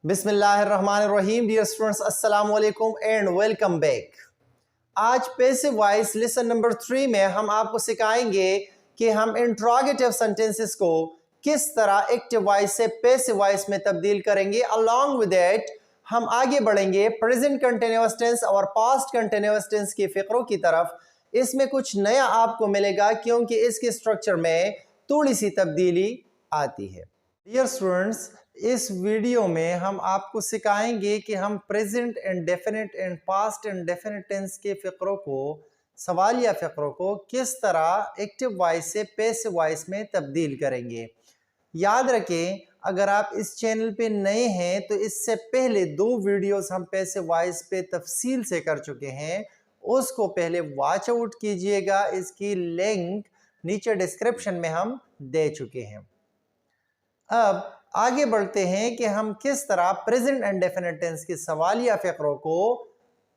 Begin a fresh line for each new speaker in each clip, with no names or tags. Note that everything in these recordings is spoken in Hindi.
बिस्मिल्लाहिर्रहमानिर्रहीम। डियर स्टूडेंट्स, अस्सलाम वालेकुम एंड वेलकम बैक। आज पैसिव वॉइस लेसन नंबर 3 में हम आपको सिखाएंगे कि हम इंट्रोगेटिव सेंटेंसेस को किस तरह एक्टिव वॉइस से पैसिव वॉइस में तब्दील करेंगे। अलोंग विद दैट हम आगे बढ़ेंगे प्रेजेंट कंटिन्यूअस टेंस और पास्ट कंटिन्यूअस टेंस के फिक्रों की तरफ। इसमें कुछ नया आपको मिलेगा क्योंकि इसके स्ट्रक्चर में थोड़ी सी तब्दीली आती है। डियर स्टूडेंट्स, इस वीडियो में हम आपको सिखाएंगे कि हम present and definite and past and definite tense के फिक्रों को, सवालिया फिक्रों को किस तरह एक्टिव वॉइस से पैसिव वॉइस में तब्दील करेंगे। याद रखें, अगर आप इस चैनल पे नए हैं तो इससे पहले 2 वीडियोस हम पैसिव वॉइस पे तफसील से कर चुके हैं, उसको पहले वॉच आउट कीजिएगा। इसकी लिंक नीचे डिस्क्रिप्शन में हम दे चुके हैं। अब आगे बढ़ते हैं कि हम किस तरह प्रेजेंट एंड डेफिनेट टेंस के सवालिया फिक्रों को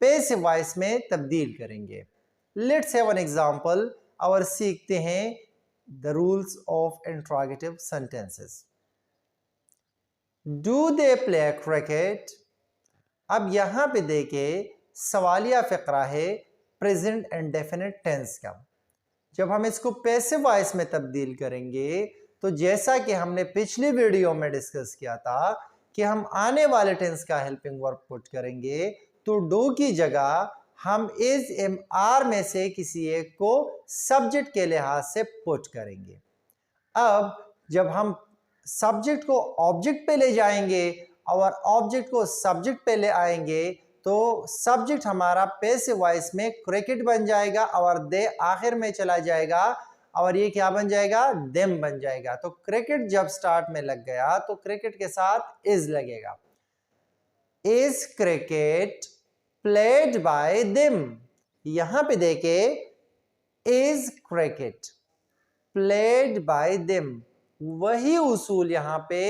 पैसिव वॉइस में तब्दील करेंगे। लेट्स हैव एन एग्जांपल और सीखते हैं the rules of interrogative sentences. Do they play cricket? अब यहां पे देखें, सवालिया फिक्रा है प्रेजेंट एंड डेफिनेट टेंस का। जब हम इसको पैसिव वॉइस में तब्दील करेंगे तो जैसा कि हमने पिछली वीडियो में डिस्कस किया था कि हम आने वाले टेंस का हेल्पिंग वर्ब पुट करेंगे, तो डू की जगह हम इज एम आर में से किसी एक को सब्जेक्ट के लिहाज से पुट करेंगे। अब जब हम सब्जेक्ट को ऑब्जेक्ट पे ले जाएंगे और ऑब्जेक्ट को सब्जेक्ट पे ले आएंगे तो सब्जेक्ट हमारा पैसिव वॉइस में क्रिकेट बन जाएगा और दे आखिर में चला जाएगा और ये क्या बन जाएगा? देम बन जाएगा। तो क्रिकेट जब स्टार्ट में लग गया तो क्रिकेट के साथ इज लगेगा। Is cricket played by them? यहां पे देखे, is cricket played by them, वही उसूल यहां पे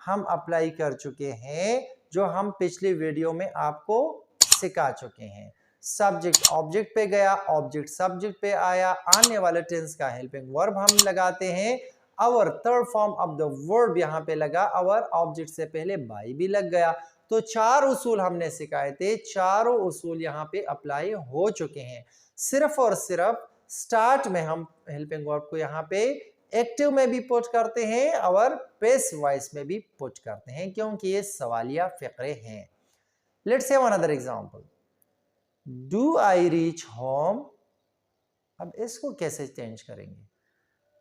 हम अप्लाई कर चुके हैं जो हम पिछली वीडियो में आपको सिखा चुके हैं। सब्जेक्ट ऑब्जेक्ट पे गया, ऑब्जेक्ट सब्जेक्ट पे आया, आने वाले टेंस का हेल्पिंग वर्ब हम लगाते हैं। और third form of the verb यहां पे लगा और ऑब्जेक्ट से पहले बाई भी लग गया। तो 4 उसूल हमने सिखाए थे, चारों उसूल यहां पे अप्लाई हो चुके हैं। सिर्फ और सिर्फ स्टार्ट में हम हेल्पिंग वर्ब को यहां पे एक्टिव में भी पुट करते हैं और पैसिव वॉइस में भी पुट करते हैं क्योंकि ये सवालिया फिक्रे हैं। Let's have another example. Do I reach home? अब इसको कैसे चेंज करेंगे?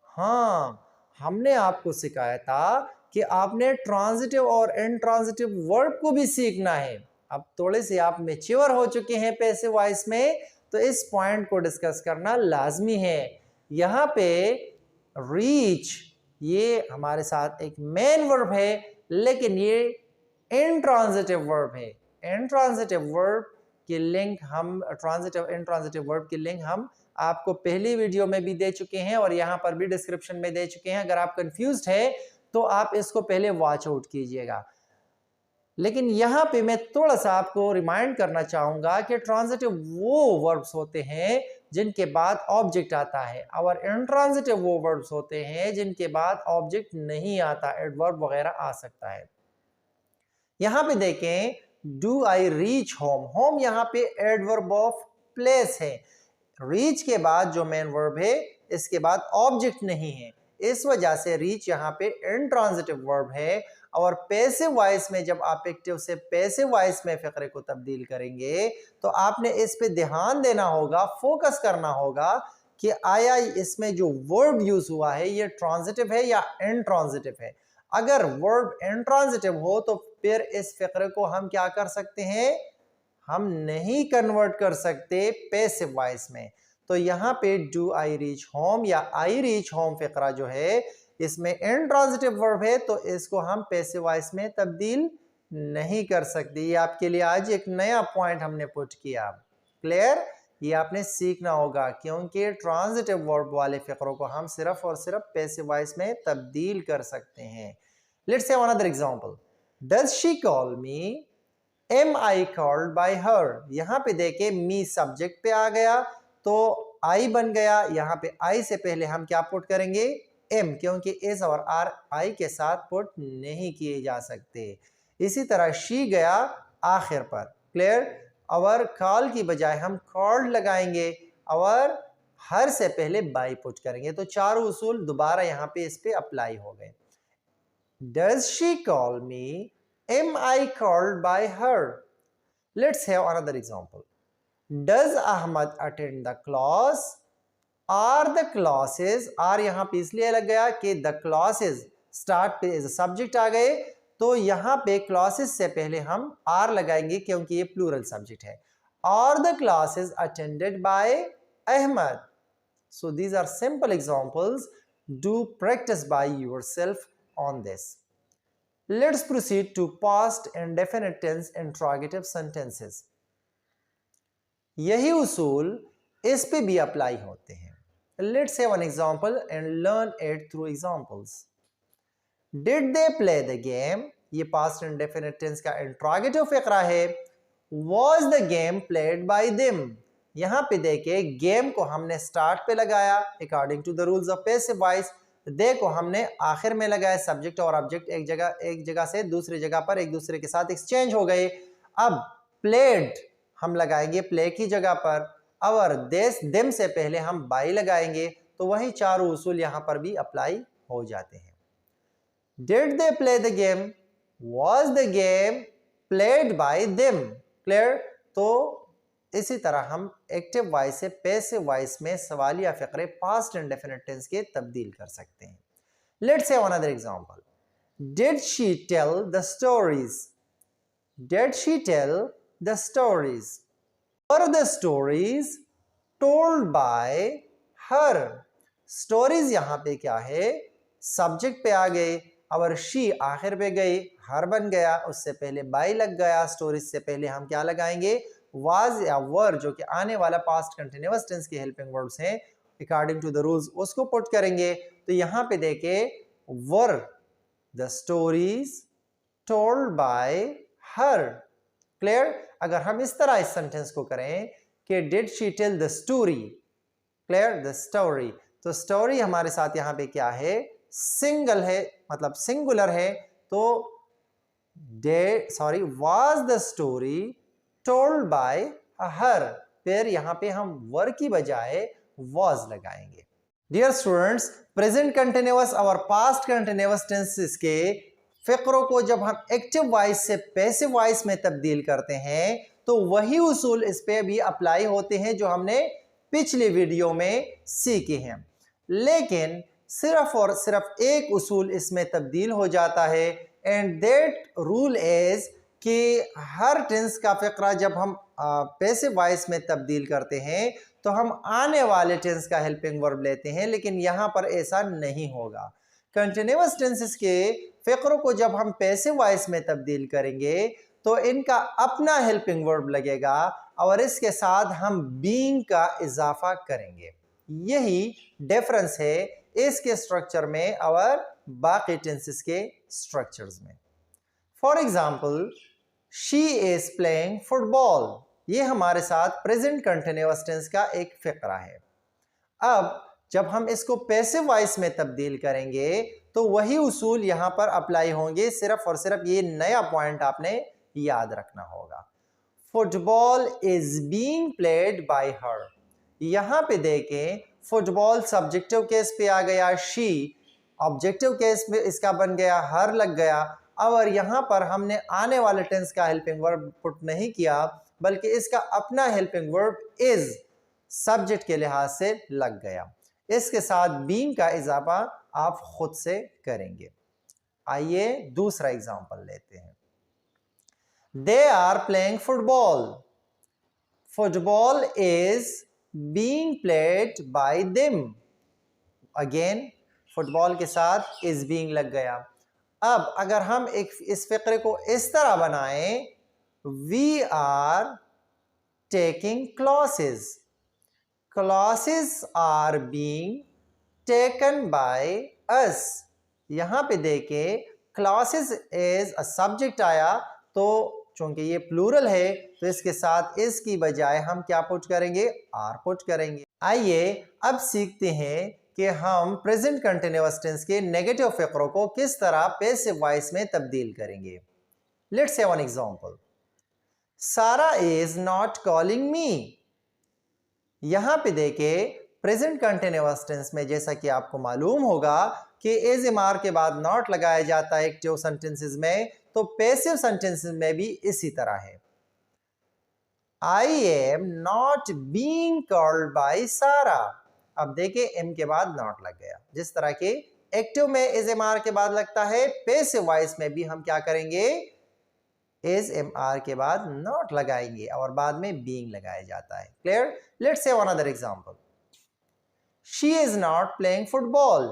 हाँ, हमने आपको सिखाया था कि आपने ट्रांजिटिव और इनट्रांजिटिव वर्ब को भी सीखना है। अब थोड़े से आप मैच्योर हो चुके हैं पैसिव वॉइस में, तो इस पॉइंट को डिस्कस करना लाजमी है। यहां पे रीच ये हमारे साथ एक मेन वर्ब है, लेकिन ये इनट्रांजिटिव वर्ब है। इनट्रांजिटिव वर्ब की लिंक हम ट्रांजिटिव इनट्रांजिटिव वर्ब की लिंक हम आपको पहली वीडियो में भी दे चुके हैं और यहां पर भी डिस्क्रिप्शन में दे चुके हैं। अगर आप कंफ्यूज्ड है तो आप इसको पहले वॉच आउट कीजिएगा। लेकिन यहां पे मैं थोड़ा सा आपको रिमाइंड करना चाहूंगा कि ट्रांजिटिव वो वर्ब्स होते हैं जिनके बाद ऑब्जेक्ट आता है और इनट्रांजिटिव वो वर्ब्स होते हैं जिनके बाद ऑब्जेक्ट नहीं आता, एडवर्ब वगैरह आ सकता है। यहां पे देखें, do I reach home? Home यहां पे एडवर्ब ऑफ प्लेस है। रीच के बाद जो मेन वर्ब है इसके बाद ऑब्जेक्ट नहीं है, इस वजह से रीच यहाँ पे इनट्रांजिटिव वर्ब है। और पैसिव वॉइस में जब आप एक्टिव से पैसिव वॉइस में फिक्रे को तब्दील करेंगे तो आपने इस पे ध्यान देना होगा, फोकस करना होगा कि आया इसमें जो वर्ब यूज हुआ है ये ट्रांजिटिव है या इनट्रांजिटिव है। अगर वर्ब इनट्रांजिटिव हो तो फिर इस फिक्रे को हम क्या कर सकते हैं? हम नहीं कन्वर्ट कर सकते पैसिव वॉइस में। तो यहाँ पे डू आई रीच होम या आई रीच होम फिक्रा जो है इसमें इनट्रांजिटिव वर्ब है, तो इसको हम पैसिव वॉइस में तब्दील नहीं कर सकते। ये आपके लिए आज एक नया पॉइंट हमने पुट किया। क्लियर? ये आपने सीखना होगा क्योंकि ट्रांजिटिव वर्ब वाले फिक्रों को हम सिर्फ और सिर्फ पैसिव वॉइस में तब्दील कर सकते हैं। Let's have another example. Does she call me? Am I called by her? यहां पे देखे मी सब्जेक्ट पे आ गया तो आई बन गया। यहां पे आई से पहले हम क्या पुट करेंगे? एम, क्योंकि एस और आर आई के साथ पुट नहीं किए जा सकते। इसी तरह शी गया आखिर पर। क्लियर? अवर कॉल की बजाय हम कॉल्ड लगाएंगे, अवर हर से पहले बाई पुट करेंगे। तो चारों उसूल दोबारा यहाँ पे इस पे अप्लाई हो गए। Does she call me? Am I called by her? Let's have another example. Does Ahmad attend the class? Are the classes, are यहाँ पे इसलिए लग गया कि the classes start पे as a subject आ गए, तो यहाँ पे classes से पहले हम are लगाएंगे क्योंकि ये plural subject है। Are the classes attended by Ahmad? So these are simple examples. Do practice by yourself on this. Let's proceed to past indefinite tense interrogative sentences. यही उसूल इस पे भी अप्लाई होते हैं। Let's have an example and learn it through examples. Did they play the game? ये past indefinite tense का interrogative फ़िक्रा है। Was the game played by them? यहाँ पे देखिए गेम को हमने स्टार्ट पे लगाया according to the rules of passive voice, they को हमने आखिर में लगाया। सब्जेक्ट और ऑब्जेक्ट एक जगह से दूसरी जगह पर एक दूसरे के साथ एक्सचेंज हो गए। अब प्लेड हम लगाएंगे प्ले की जगह पर, और देस देम से पहले हम बाई लगाएंगे, तो वही चारों उसूल यहाँ पर भी अप्लाई हो जाते हैं। Did they play the game? Was the game played by them? Clear? तो इसी तरह हम एक्टिव वॉइस से पैसिव वॉइस में सवालिया फ़िक्रे पास्ट इंडेफिनिट टेंस के तब्दील कर सकते हैं। Let's have another example. Did she tell the stories? Did she tell the stories? Were the stories told by her? Stories यहाँ पे क्या है? सब्जेक्ट पे आ गए, और शी आखिर पे गई, हर बन गया, उससे पहले बाई लग गया। स्टोरीज से पहले हम क्या लगाएंगे? वाज या वर, जो कि आने वाला पास्ट कंटिन्यूअस टेंस के हेल्पिंग वर्ब्स हैं, अकॉर्डिंग टू द रूल्स उसको पुट करेंगे। तो यहाँ पे देखे were the stories told by her. Clear? अगर हम इस तरह इस सेंटेंस को करें कि did she tell the story, clear, the story, तो स्टोरी हमारे साथ यहाँ पे क्या है? सिंगल है, मतलब सिंगुलर है। तो was the story told by हर, फिर यहाँ पे हम वर की बजाय वाज लगाएंगे। डियर स्टूडेंट्स, प्रेजेंट कंटिन्यूअस और पास्ट कंटिन्यूअस टेंसेस के फिक्रों को जब हम एक्टिव वॉइस से पैसिव वॉइस में तब्दील करते हैं, तो वही उसूल इस पे भी अप्लाई होते हैं जो हमने पिछले वीडियो में सीखे हैं। लेकिन सिर्फ और सिर्फ एक उसूल इसमें तब्दील हो जाता है, एंड दैट रूल इज कि हर टेंस का फ़िक्रा जब हम पैसिव वॉइस में तब्दील करते हैं तो हम आने वाले टेंस का हेल्पिंग वर्ब लेते हैं, लेकिन यहाँ पर ऐसा नहीं होगा। कंटिन्यूअस टेंसेस के फ़िक्रों को जब हम पैसिव वॉइस में तब्दील करेंगे तो इनका अपना हेल्पिंग वर्ब लगेगा, और इसके साथ हम बीइंग का इजाफा करेंगे। यही डिफरेंस है इसके स्ट्रक्चर में और बाकी टेंसेस के स्ट्रक्चर्स में। For example, she is playing football, ये हमारे साथ प्रेजेंट कंटिन्यूअस टेंस का एक फ़िक्रा है। अब जब हम इसको पैसिव वॉइस में तब्दील करेंगे तो वही उसूल यहाँ पर अप्लाई होंगे, सिर्फ और सिर्फ ये नया पॉइंट आपने याद रखना होगा। Football is being played bye हर, यहाँ पे देखें फुटबॉल सब्जेक्टिव केस पे आ गया, शी ऑब्जेक्टिव केस में इसका बन गया, हर लग गया, और यहाँ पर हमने आने वाले टेंस का हेल्पिंग वर्ब पुट नहीं किया, बल्कि इसका अपना हेल्पिंग वर्ब इज सब्जेक्ट के लिहाज से लग गया। इसके साथ बीइंग का इजाफा आप खुद से करेंगे। आइए दूसरा एग्जांपल लेते हैं। They are playing football, football is being played by them, again football के साथ इज बीइंग लग गया। अब अगर हम इस फिक्रे को इस तरह बनाएं, we are taking classes, classes are being taken by us. यहाँ पे देखें क्लासेस एज अ सब्जेक्ट आया, तो चूंकि ये प्लूरल है तो इसके साथ इस की बजाय हम क्या पुट करेंगे? आर पुट करेंगे। आइए अब सीखते हैं कि हम प्रेजेंट कंटिन्यूअस टेंस के नेगेटिव फिक्रों को किस तरह पैसिव वॉइस में तब्दील करेंगे। लेट्स से वन एग्जांपल, सारा इज नॉट कॉलिंग मी। यहां पे देखे प्रेजेंट कंटिन्यूअस टेंस में जैसा कि आपको मालूम होगा कि इज एम आर के बाद नॉट लगाया जाता है एक्टिव सेंटेंसेस में, तो पैसिव सेंटेंसेस में भी इसी तरह है। I am not being called by Sara. अब देखिए एम के बाद नॉट लग गया। जिस तरह के एक्टिव में इज एम आर के बाद लगता है, पैसिव वॉइस में भी हम क्या करेंगे, इज एम आर के बाद नॉट लगाएंगे और बाद में बीइंग लगाया जाता है। Clear? Let's say one other example, she is not playing football.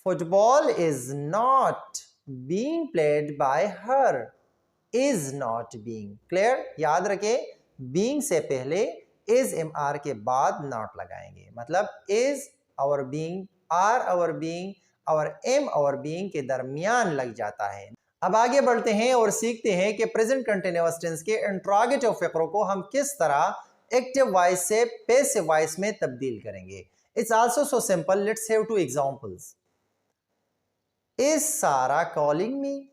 Football is not being played bye her. Is not being. Clear? याद रखें, बीइंग से पहले इज एम आर के बाद नॉट लगाएंगे, मतलब इज और बीइंग, आर और बीइंग और एम और बीइंग के दरमियान लग जाता है। अब आगे बढ़ते हैं और सीखते हैं कि प्रेजेंट कंटिन्यूअस टेंस के इंट्रोगेटिव फिक्रों को हम किस तरह एक्टिव वॉइस से पैसिव वॉइस में तब्दील करेंगे। It's also so simple, let's have to examples. Is सारा कॉलिंग मी।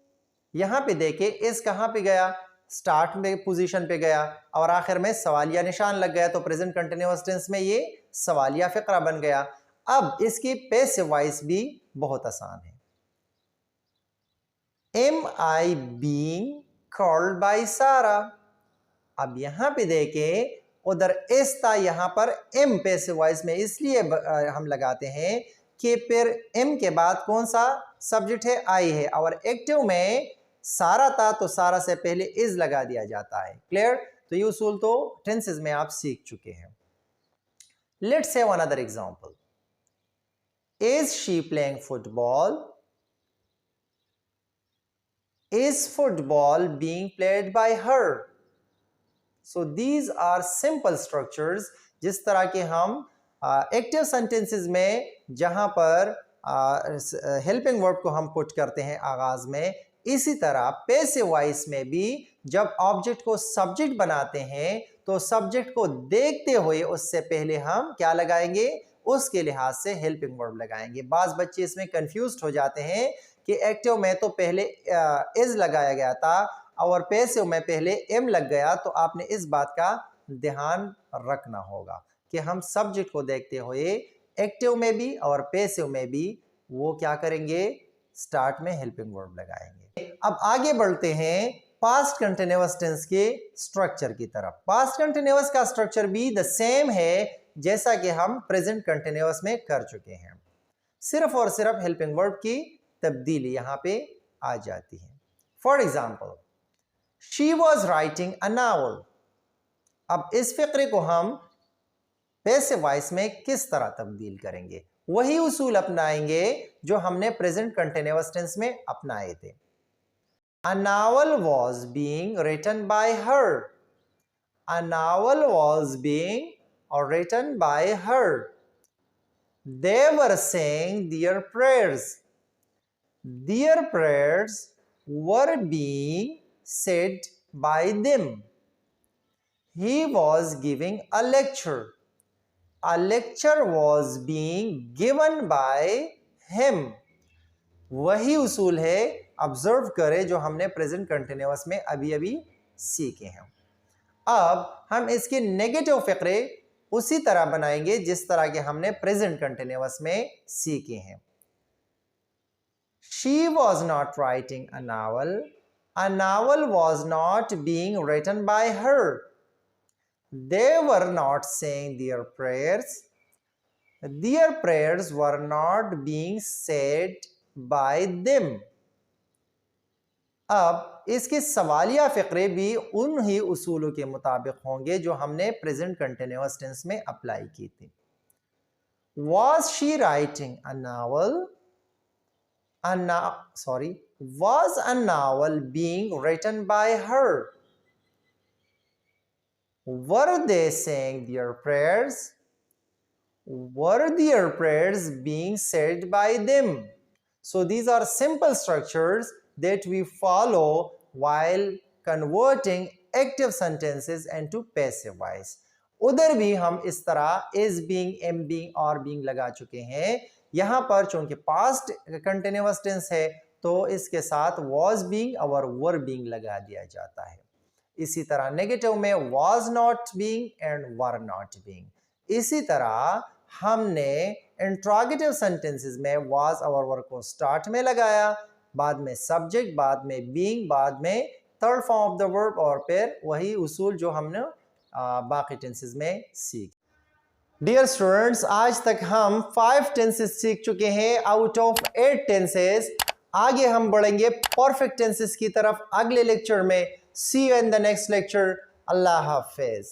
यहां पे देखे इस कहां पे गया, स्टार्ट में पोजीशन पे गया और आखिर में सवालिया निशान लग गया, तो प्रेजेंट कंटिन्यूअस टेंस में ये सवालिया फिक्रा बन गया। अब इसकी पैसिव वॉइस भी बहुत आसान है। Am I being called by Sara. अब यहां पे देखे उधर एस था, यहां पर एम पैसिव वॉइस में इसलिए हम लगाते हैं कि फिर एम के बाद कौन सा सब्जेक्ट है, आई है, और एक्टिव में सारा था तो सारा से पहले इज लगा दिया जाता है। क्लियर? तो ये उसूल तो टेंसेस में आप सीख चुके हैं। Let's say one other example, is she playing football. Is football being played by her? So these are simple structures जिस तरह के हम एक्टिव सेंटेंसेस में जहां पर हेल्पिंग वर्ब को हम पुट करते हैं आगाज में, इसी तरह पैसिव वॉइस में भी जब ऑब्जेक्ट को सब्जेक्ट बनाते हैं तो सब्जेक्ट को देखते हुए उससे पहले हम क्या लगाएंगे, उसके लिहाज से हेल्पिंग वर्ब लगाएंगे। बाज बच्चे इसमें कंफ्यूज्ड हो जाते हैं कि एक्टिव में तो पहले इज लगाया गया था और पैसिव में पहले एम लग गया, तो आपने इस बात का ध्यान रखना होगा कि हम सब्जेक्ट को देखते हुए एक्टिव में भी और पैसिव में भी वो क्या करेंगे, स्टार्ट में हेल्पिंग वर्ब लगाएंगे। अब आगे बढ़ते हैं पास्ट कंटिन्यूअस टेंस के स्ट्रक्चर की तरफ। पास्ट कंटिन्यूअस का स्ट्रक्चर भी द सेम है जैसा कि हम प्रेजेंट कंटिन्यूअस में कर चुके हैं, सिर्फ और सिर्फ हेल्पिंग वर्ब की तब्दीली यहां पे आ जाती है। For example, she was writing a novel. अब इस फिक्रे को हम पैसिव वॉइस में किस तरह तब्दील करेंगे, वही उसूल अपनाएंगे जो हमने प्रेजेंट कंटिन्यूअस टेंस में अपनाए थे। A novel was being written by her. A novel was being written by her. They were saying their prayers. Their prayers were being said by them. He was giving a lecture. A lecture was being given by him. वही उसूल है, ऑब्जर्व करें, जो हमने प्रेजेंट कंटिन्यूअस में अभी अभी सीखे हैं। अब हम इसके नेगेटिव फिक्रे उसी तरह बनाएंगे जिस तरह के हमने प्रेजेंट कंटिन्यूअस में सीखे हैं। She was not writing a novel. A novel was not being written by her. They were not saying their prayers. Their prayers were not being said by them. अब इसके सवालिया फिक्रे भी उन ही उसूलों के मुताबिक होंगे जो हमने प्रेजेंट कंटिन्यूअस टेंस में अप्लाई की थी। Was she writing a novel? Was a novel being written by her? Were they saying their prayers? Were their prayers being said by them? So these are simple structures that we follow while converting active sentences into passive voice. उधर भी हम इस तरह is being, am being और being लगा चुके हैं। यहां पर चूंकि पास्ट कंटिन्यूअस टेंस है तो इसके साथ was being और were being लगा दिया जाता है। इसी तरह नेगेटिव में was not being and were not being। इसी तरह हमने इंट्रोगेटिव सेंटेंसेस में was और were को स्टार्ट में लगाया, बाद में सब्जेक्ट, बाद में being, बाद में third form of the verb और फिर वही उसूल जो हमने बाकी टेंसेस में सीख। डियर स्टूडेंट्स, आज तक हम 5 टेंसेस सीख चुके हैं आउट ऑफ 8 टेंसेस। आगे हम बढ़ेंगे परफेक्ट टेंसेस की तरफ अगले लेक्चर में। See you in the next lecture. अल्लाह हाफिज।